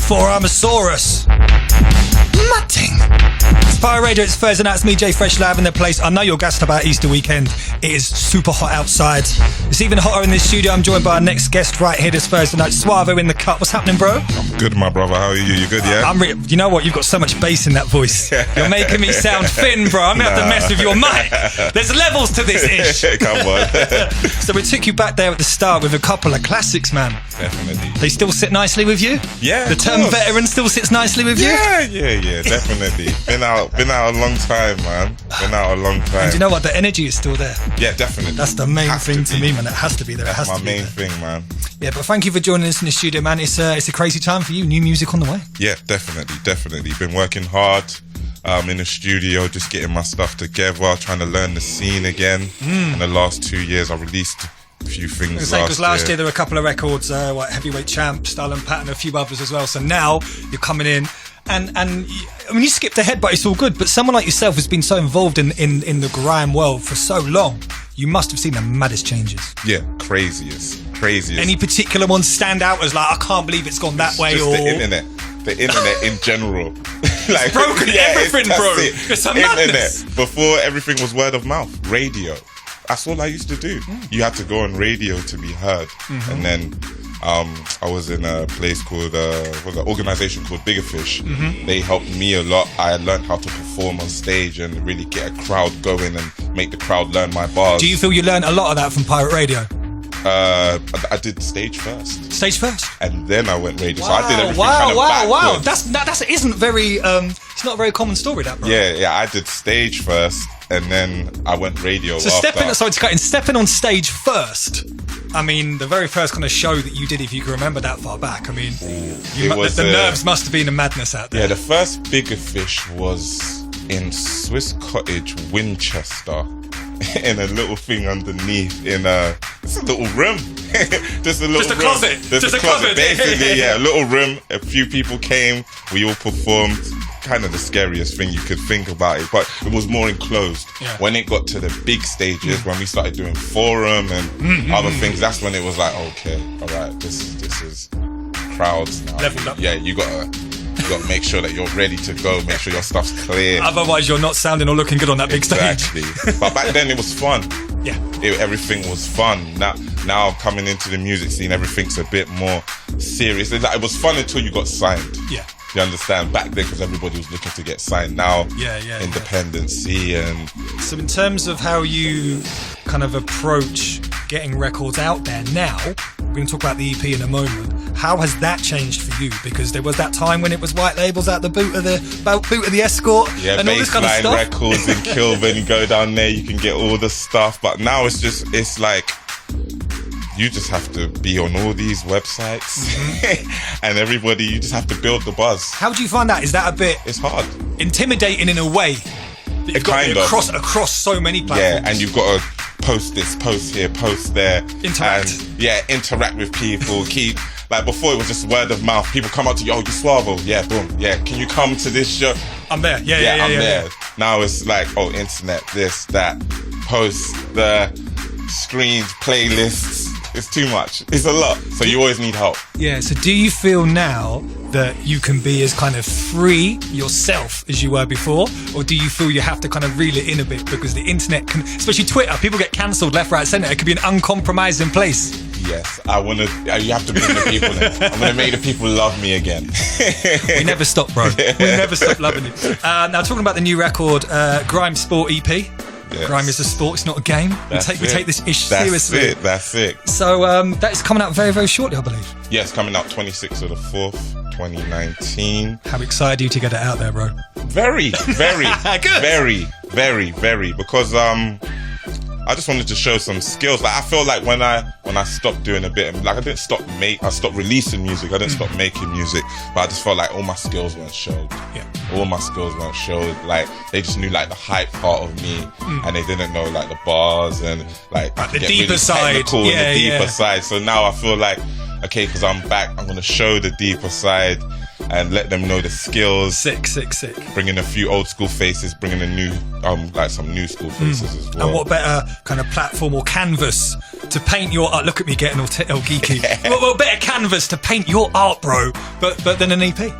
Forearmosaurus. Matting. It's Pirate Radio, it's Thursday night, it's me, Jay Fresh, live in the place. I know you're gassed about Easter weekend. It is super hot outside. It's even hotter in this studio. I'm joined by our next guest right here this Thursday night, SWARVO in the cut. What's happening, bro? I'm good, my brother. How are you? You good, yeah? You know what? You've got so much bass in that voice. You're making me sound thin, bro. I'm going to have to mess with your mic. There's levels to this ish. Come on. So we took you back there at the start with a couple of classics, man. Definitely. They still sit nicely with you? Yeah. The term veteran still sits nicely with you? Yeah, definitely. Been out a long time, man. Been out a long time. And you know what? The energy is still there. Yeah, definitely. That's the main thing to me, man. It has to be there. That's my main thing, man. Yeah, but thank you for joining us in the studio, man. It's a crazy time for you. New music on the way. Yeah, definitely. Been working hard in the studio, just getting my stuff together, trying to learn the scene again. In the last 2 years, I released a few things because last year there were a couple of records, Heavyweight Champ, Style and Pattern, a few others as well. So now you're coming in. And I mean, you skipped ahead, but it's all good. But someone like yourself has been so involved in the grime world for so long, you must have seen the maddest changes. Yeah, craziest. Any particular ones stand out as like, I can't believe it's gone that way? Just or the internet in general. Like, it's broken everything, bro. It's a madness. Before, everything was word of mouth, radio. That's all I used to do. You had to go on radio to be heard. And then I was in a place called was an organization called Bigger Fish. They helped me a lot. I learned how to perform on stage and really get a crowd going and make the crowd learn my bars. Do you feel you learned a lot of that from Pirate Radio? I did stage first. Stage first? And then I went radio. So I did everything kind of backwards. That isn't very it's not a very common story, that, bro. Yeah, I did stage first and then I went radio after. Stepping on stage first. I mean, the very first kind of show that you did, if you can remember that far back, I mean, the nerves must have been a madness out there. Yeah, the first Bigger Fish was in Swiss Cottage, Winchester, in a little thing underneath, it's a little room. Just a closet. Just a closet, basically, yeah, a little room. A few people came, we all performed. Kind of the scariest thing you could think about it, but it was more enclosed. Yeah. When it got to the big stages, when we started doing Forearm and other things, that's when it was like, okay, all right, this is crowds now. Leveled up. Yeah, you gotta make sure that you're ready to go. Make sure your stuff's clear. Otherwise, you're not sounding or looking good on that big stage. Exactly. But back then, it was fun. Yeah, everything was fun. Now coming into the music scene, everything's a bit more serious. It was fun until you got signed. Yeah. You understand? Back then, because everybody was looking to get signed. Now, independency and... So in terms of how you kind of approach getting records out there now, we're going to talk about the EP in a moment. How has that changed for you? Because there was that time when it was white labels out the boot of the Escort, and all this kind of stuff. Records in Kilburn, you go down there, you can get all the stuff. But now it's like... You just have to be on all these websites and everybody, you just have to build the buzz. How do you find that? Is that a bit... It's hard. Intimidating in a way? You've got to across so many platforms. Yeah, and you've got to post this, post here, post there. Interact. And, interact with people. Like before it was just word of mouth. People come up to you, oh, you SWARVO. Yeah, boom. Yeah, can you come to this show? I'm there. I'm there. Now it's like, oh, internet, this, that. Post the screens, playlists. It's too much. It's a lot. So you always need help. Yeah. So do you feel now that you can be as kind of free yourself as you were before? Or do you feel you have to kind of reel it in a bit because the internet can, especially Twitter, people get cancelled left, right, centre. It could be an uncompromising place. Yes. You have to bring the people in. I'm going to make the people love me again. We never stop, bro. We never stop loving you. Now talking about the new record, Grime Sport EP. Yes. Grime is a sport, it's not a game. We take this ish seriously. That's it. So that is coming out very, very shortly, I believe. Yes, coming out 26th of the 4th, 2019. How excited are you to get it out there, bro? Very, very, good. very, because I just wanted to show some skills. Like I feel like when I stopped doing a bit, like I stopped releasing music. I didn't stop making music, but I just felt like all my skills weren't showed. Yeah. All my skills weren't showed. Like they just knew like the hype part of me, and they didn't know like the bars and like the deeper side. The deeper side. So now I feel like, okay, because I'm back, I'm gonna show the deeper side. and let them know the skills. Sick. Bringing a few old school faces, bringing a new, like some new school faces as well. And what better kind of platform or canvas to paint your art? Look at me getting all geeky. What better canvas to paint your art, bro, but than an EP?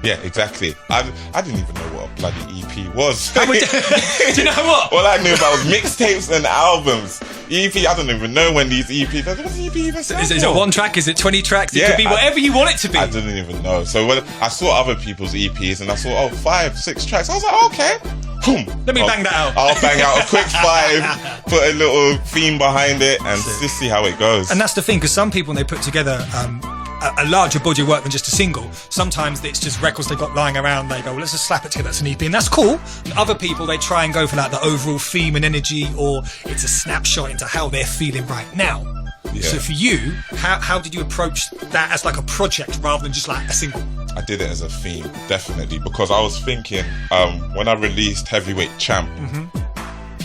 Yeah, exactly. I didn't even know what a bloody EP was. Do you know what? All I knew about was mixtapes and albums. EP, I don't even know when these EPs. What's EP even stand Is it one track? Is it 20 tracks? It could be whatever you want it to be. I didn't even know. So when I saw other people's EPs and I saw 5, 6 tracks, I was like, okay. Boom. Let me bang that out. I'll bang out a quick 5, put a little theme behind it, and just see how it goes. And that's the thing, because some people, when they put together a larger body of work than just a single, sometimes it's just records they got lying around, they go, well, let's just slap it together, that's an EP, and that's cool. And other people, they try and go for like the overall theme and energy, or it's a snapshot into how they're feeling right now. Yeah. So for you, how did you approach that as like a project rather than just like a single? I did it as a theme, definitely, because I was thinking, when I released Heavyweight Champ,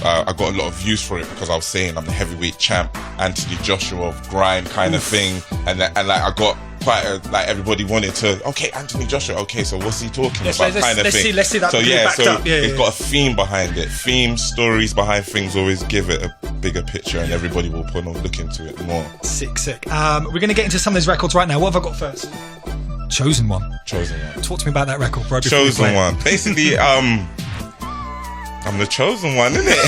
I got a lot of views for it because I was saying I'm the heavyweight champ, Anthony Joshua of Grime kind of thing, and like I got quite like everybody wanted to, okay, Anthony Joshua, okay, so what's he talking about kind of thing. Let's see that. So it's got a theme behind it. Themes, stories behind things always give it a bigger picture, and everybody will look into it more. Sick. We're going to get into some of these records right now. What have I got first? Chosen One. Talk to me about that record, bro. Chosen One. Basically, I'm the chosen one, innit?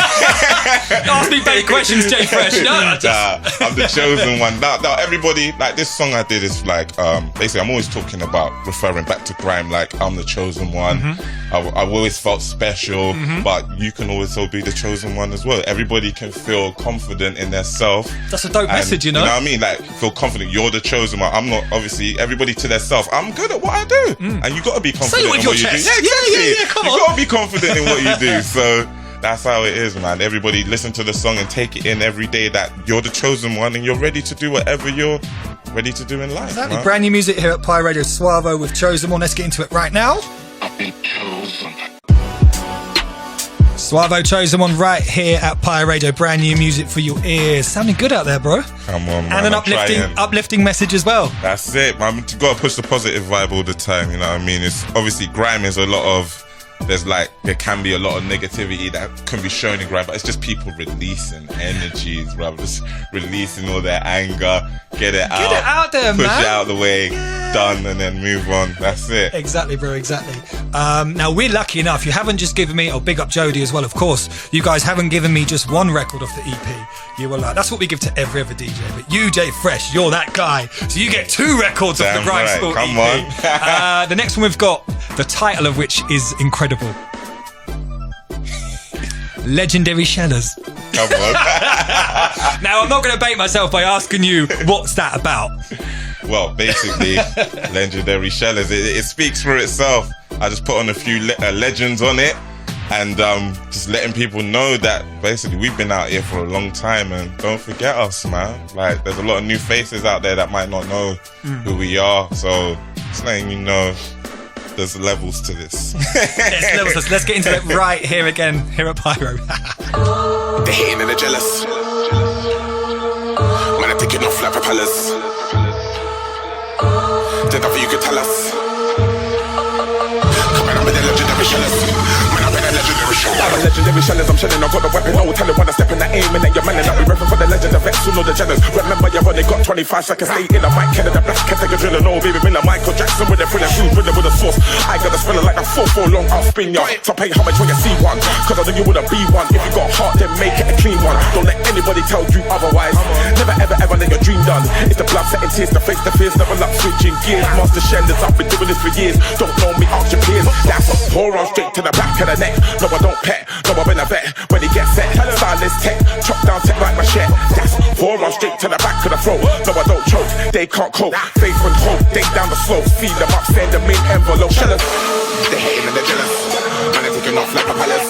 Ask me big questions, Jay Fresh. I'm the chosen one. Now, everybody, like, this song I did is like, basically, I'm always talking about referring back to Grime, like, I'm the chosen one. I've always felt special, but you can also be the chosen one as well. Everybody can feel confident in their self. That's a dope message, you know? You know what I mean? Like, feel confident. You're the chosen one. I'm not, obviously, everybody to their self. I'm good at what I do. And you got to be confident in what you do. Yeah, come on. You got to be confident in what you do. So that's how it is, man. Everybody listen to the song and take it in every day that you're the chosen one and you're ready to do whatever you're ready to do in life. Exactly. Man. Brand new music here at Pi Radio, SWARVO with Chosen One. Let's get into it right now. I've been chosen. SWARVO, Chosen One, right here at Pi Radio. Brand new music for your ears. Sounding good out there, bro. Come on, man. And an uplifting message as well. That's it, man. You got to push the positive vibe all the time, you know what I mean? It's obviously Grime is a lot of, there can be a lot of negativity that can be shown in Grime, but it's just people releasing energies, bro. Just releasing all their anger, get it out there, push man. It out of the way, done, and then move on. That's it. Exactly, bro, exactly. Now, we're lucky enough. You haven't just given me, big up Jody as well, of course. You guys haven't given me just one record off the EP. You were like, that's what we give to every other DJ. But you, Jay Fresh, you're that guy. So you get 2 records off the Grime Sport Come EP. on. The next one we've got, the title of which is incredible. Legendary Shellers. Come on. Now, I'm not going to bait myself by asking you, what's that about? Well, basically, Legendary Shellers, it speaks for itself. I just put on a few legends on it, and just letting people know that basically we've been out here for a long time, and don't forget us, man. Like, there's a lot of new faces out there that might not know who we are, so just letting you know there's levels to this. Yes, levels. Let's get into it right here again, here at Pyro. They're hating and they're jealous. Man, I'm taking off like propellers. There's nothing you can tell us. Come on, I'm with the legendary shellers. Man, I'm with the legendary shellers. I'm a legendary shellers, I'm shelling. I've got the weapon, no telling when I step in that aim. And then you're manning up, be repping for the legend of X, who know the jealous. Remember, you've only got 25 seconds. Stay in the mic, head of the black, can't take a drill. No, baby, been a Michael Jackson with a thriller, shoes with a sauce. I got a spiller like a 4-4 long, I'll spin ya. So pay homage when you see one, cause I think you would have be one. If you got heart, then make it a clean one. Don't let anybody tell you otherwise. Never ever ever let your dream done. It's the blood setting tears, the face to face, never luck switching gears. Master Shellers, I've been doing this for years. Don't know me, ask your peers. That's pour on straight to the back of the neck. No, I don't pet, no, I've been a vet. When he gets set, stylist tech, chop down tech like my shed. That's pour on straight to the back of the throat. No, I don't choke, they can't cope. Faith and hope, they down the slope. Feed them up, send them in envelope. Shellers, they're hating and they're jealous. Man, they're taking off like propellers.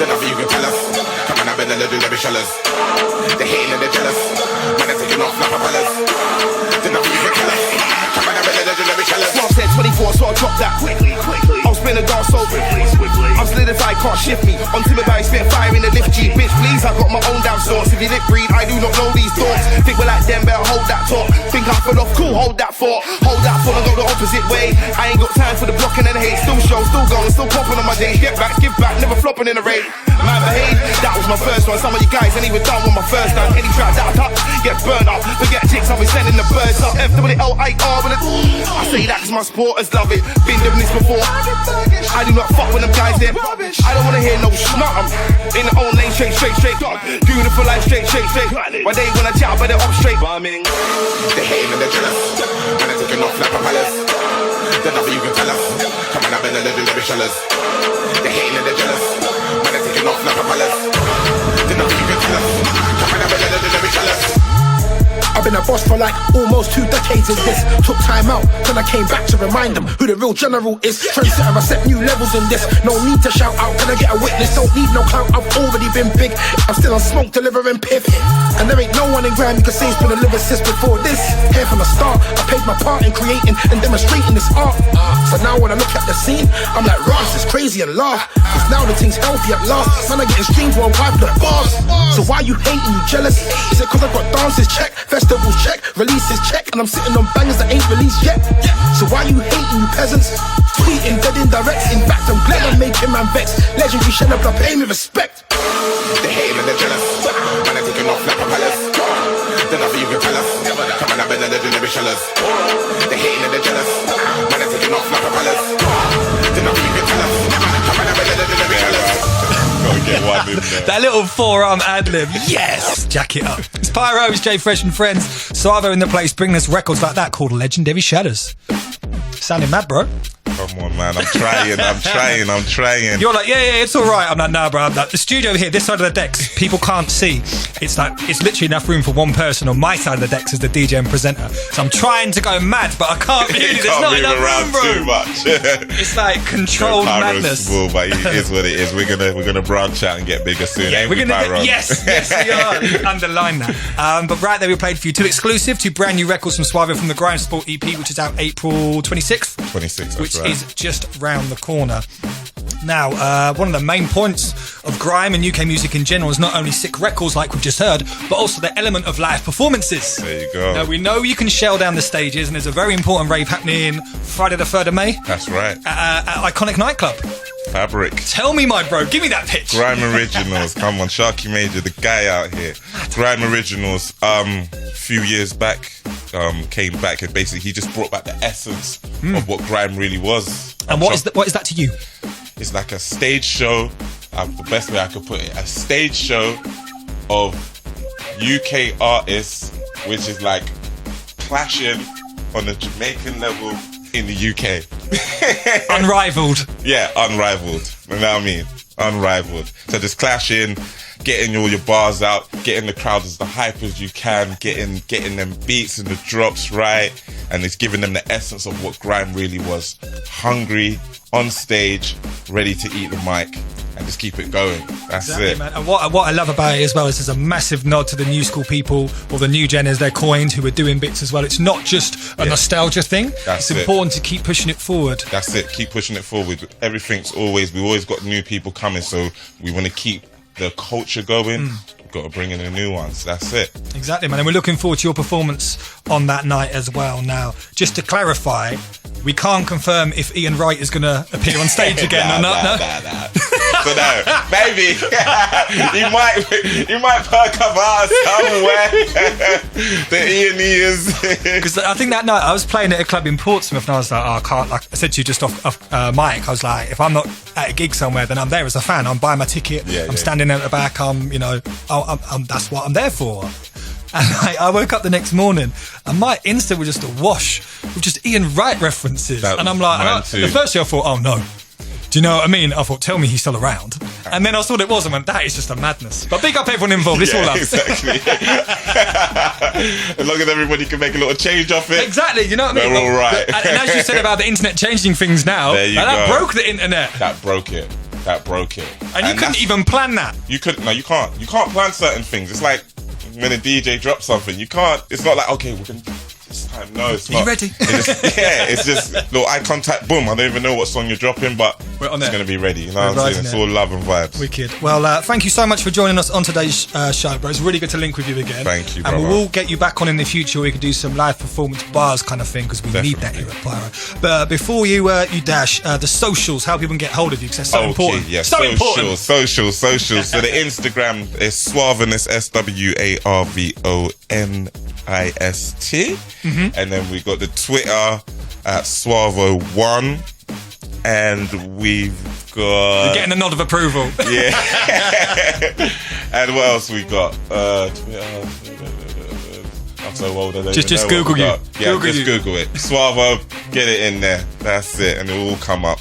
Then nothing you can tell us. Come on, I've been a legendary shellers. They're hating and they're jealous. Man, they're taking off like propellers. Then nothing you can tell us. Come on, I've been a legendary shellers. Swamp said 24, so I drop that quickly. I'll spin a dance so quickly. I'm solidified, can't shift me. On Timberline, spit fire in the lift G. Bitch, please, I got my own damn source. If you lip read, I do not know these thoughts. Think we're like them, better hold that talk. Think I fell off, cool, hold that thought. Hold that full and go the opposite way. I ain't got time for the blocking and the hate. Still show, still going, still popping on my days. Get back, give back, never flopping in a raid. Man behave, that was my first one. Some of you guys ain't even done with my first done. Any track that I touch, get burned up. Forget chicks, I'll be sending the birds up. FWLIR with it. I say that cause my supporters love it. Been doing this before. I do not fuck with them guys there. I don't wanna hear no snot. I'm in the own lane, straight. Beautiful life, straight. One day when I chat, but they're up straight. They hating and they're jealous. When they're taking off like a palace. There's nothing you can tell us. Come on, I've been a legendary shellers. They hating and they're jealous. When they're taking off like a palace. There's nothing you can tell us. Come on, I've been a legendary shellers. I've been a boss for like almost 2 decades of this. Took time out, then I came back to remind them who the real general is. Trendsetter, I set new levels in this. No need to shout out, can I get a witness? Don't need no clout, I've already been big. I'm still on smoke, delivering piff. And there ain't no one in Grime you can say he's been a lyricist before this. Here from the start, I played my part in creating and demonstrating this art. So now when I look at the scene, I'm like, Ross, it's crazy and laugh. Cause now the thing's healthy at last. Man, I getting streams worldwide for the bars. So why you hating, you jealous? Is it cause I got dances check, festivals check, releases check, and I'm sitting on bangers that ain't released yet? So why you hating, you peasants? Tweeting dead indirect. In fact, I'm glad I'm making man vex. Legendary shell up, pay me respect. They hating and they're jealous. When they're taking off like a palace. There's nothing you can tell us. Come on, I've been a legendary shellers. They hating and they're jealous. When they're taking off like a palace. There's nothing you can tell us. Come on, I've been a legendary shellers. That little forearm ad-lib, yes! Jack it up. It's Pyro, it's Jay Fresh and Friends. SWARVO in the place, bringing us records like that called Legendary Shadows. Sounding mad, bro. Come on, man. I'm trying. You're like, yeah, it's all right. I'm like, nah, bro. I'm like, the studio here, this side of the decks, people can't see. It's like, it's literally enough room for one person on my side of the decks as the DJ and presenter. So I'm trying to go mad, but I can't really. There's not enough room, bro. Too much. It's like controlled madness. Small, but it is what it is. We're gonna branch out and get bigger soon. Yeah, we're gonna yes, we are. Underline that. But right there, we played for you 2 exclusive, 2 brand new records from SWARVO from the Grime Sport EP, which is out April 26th. 26th, which right. is just round the corner. Now, one of the main points of Grime and UK music in general is not only sick records like we've just heard, but also the element of live performances. There you go. Now, we know you can shell down the stages, and there's a very important rave happening Friday the 3rd of May. That's right. At Iconic Nightclub. Fabric. Tell me, my bro, give me that pitch. Grime Originals, come on, Sharky Major, the guy out here. Grime Originals, few years back, came back and basically he just brought back the essence of what Grime really was. And what is that to you? It's like a stage show, the best way I could put it, a stage show of UK artists, which is like clashing on the Jamaican level in the UK. Unrivaled. Yeah, unrivaled. You know what I mean? Unrivaled. So just clashing, getting all your bars out, getting the crowd as the hype as you can, getting them beats and the drops right, and it's giving them the essence of what Grime really was. Hungry, on stage, ready to eat the mic, and just keep it going. That's exactly, it. Man. And what I love about it as well is there's a massive nod to the new school people, or the new gen as they're coined, who are doing bits as well. It's not just a nostalgia thing. That's it's important to keep pushing it forward. That's it. Keep pushing it forward. We've always got new people coming, so we want to keep the culture going. We've got to bring in the new ones. That's it. Exactly, man. And we're looking forward to your performance on that night as well. Now, just to clarify, we can't confirm if Ian Wright is going to appear on stage again or not. Nah. So no, maybe you might perk up ass somewhere. The Ian is because I think that night I was playing at a club in Portsmouth and I was like, I can't. Like I said to you just off mic, I was like, if I'm not at a gig somewhere, then I'm there as a fan. I'm buying my ticket. I'm standing at the back. I'm that's what I'm there for. And I woke up the next morning and my Insta was just awash with just Ian Wright references. And I'm like, the first year I thought, oh no. Do you know what I mean? I thought, tell me he's still around. And then I saw what it was and went, that is just a madness. But big up everyone involved, it's all love. Exactly. As long as everybody can make a little change off it. Exactly, you know what I mean? They're all right. And as you said about the internet changing things now, that broke the internet. That broke it. And you couldn't even plan that. You couldn't plan certain things. It's like when a DJ drops something, you can't, it's not like, okay, we're going to time. No, it's Are not. you ready? It's just little eye contact. Boom. I don't even know what song you're dropping, but We're on it's it. going to be ready. You know what I'm saying? It's all love and vibes. Wicked. Well, thank you so much for joining us on today's show, bro. It's really good to link with you again. Thank you, and brother. we will get you back on in the future. We could do some live performance bars kind of thing because we need that here at Pyro. But before you dash, the socials, how people can get hold of you because that's so important. Yeah, so important. Socials. So the Instagram is Swarvonist, SWARVONIST. And then we got the Twitter at Swarvo1. And we've got... You're getting a nod of approval. Yeah. And what else we got? Twitter. I'm so old. I don't Just even know Google what we you. got. Yeah, Google just you. Google it. Swarvo, get it in there. That's it. And it will all come up.